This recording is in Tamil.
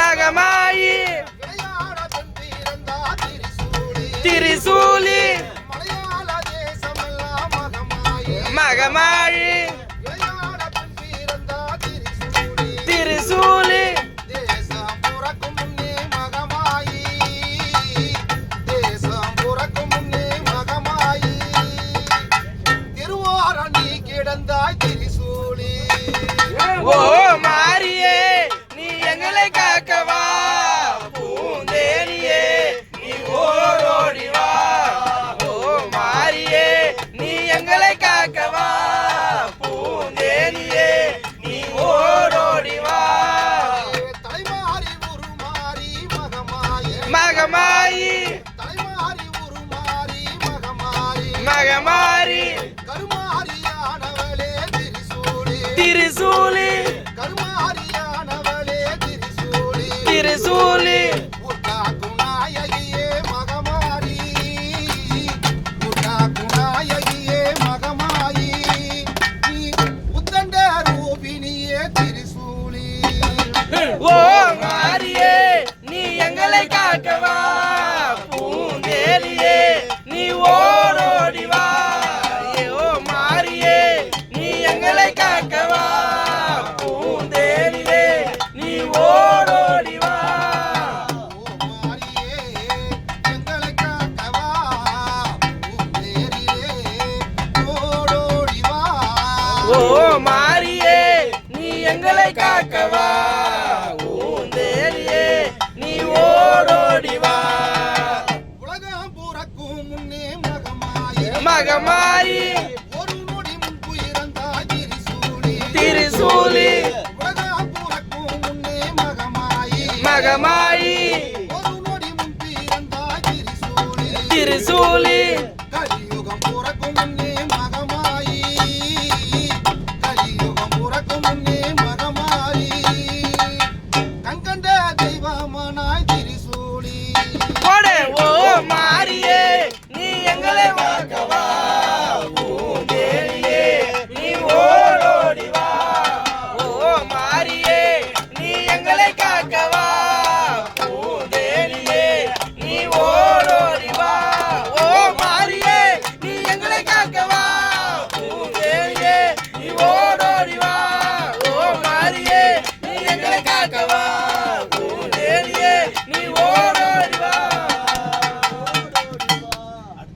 மகமாயி திரிசூலி மகமாயி திரிசூலி ஓ மாரியே நீ எங்களை காக்கவா பூந்தேனியே நீ ஓடோடி வா ஓ மாரியே நீ எங்களை காக்கவா பூந்தேனியே நீ ஓடோடி வா தலைமாறி உருமாறி மகமாயி மகமாயி தலைமாறி உருமாறி மகமாயி மகமாரி கருமாரியானவளே திரிசூலி திரிசூலி கருமாரியானவளே திரிசூலி திரிசூலி குணாயகியே மகமாரி குணாயகியே மகமாயி நீ உத்தண்ட ரூபினியே திரிசூலி ஓ மாரியே நீ எங்களை காக்கவா பூந்தேனியே நீ ஓடோடி வா ஓ மாரியே நீ எங்களை காக்கவா பூந்தேனியே நீ ஓடோடி வா ஓ மாரியே எங்களை காக்கவா பூந்தேரியே ஓ மாரியே நீ எங்களை காக்கவா பூந்தேனியே ஓடோடி வா நீ ஓடோடி வா உலகம் புறக்கும் முன்னே மகமாயி மகமாரி ஒரு நொடி முன்பு இறந்தாய் திரிசூலி திரிசூலி உலகம் புறக்கும் முன்னே மகமாயி மகமாயி ஒரு நொடி முன்பு இறந்தாய் திரிசூலி திரிசூலி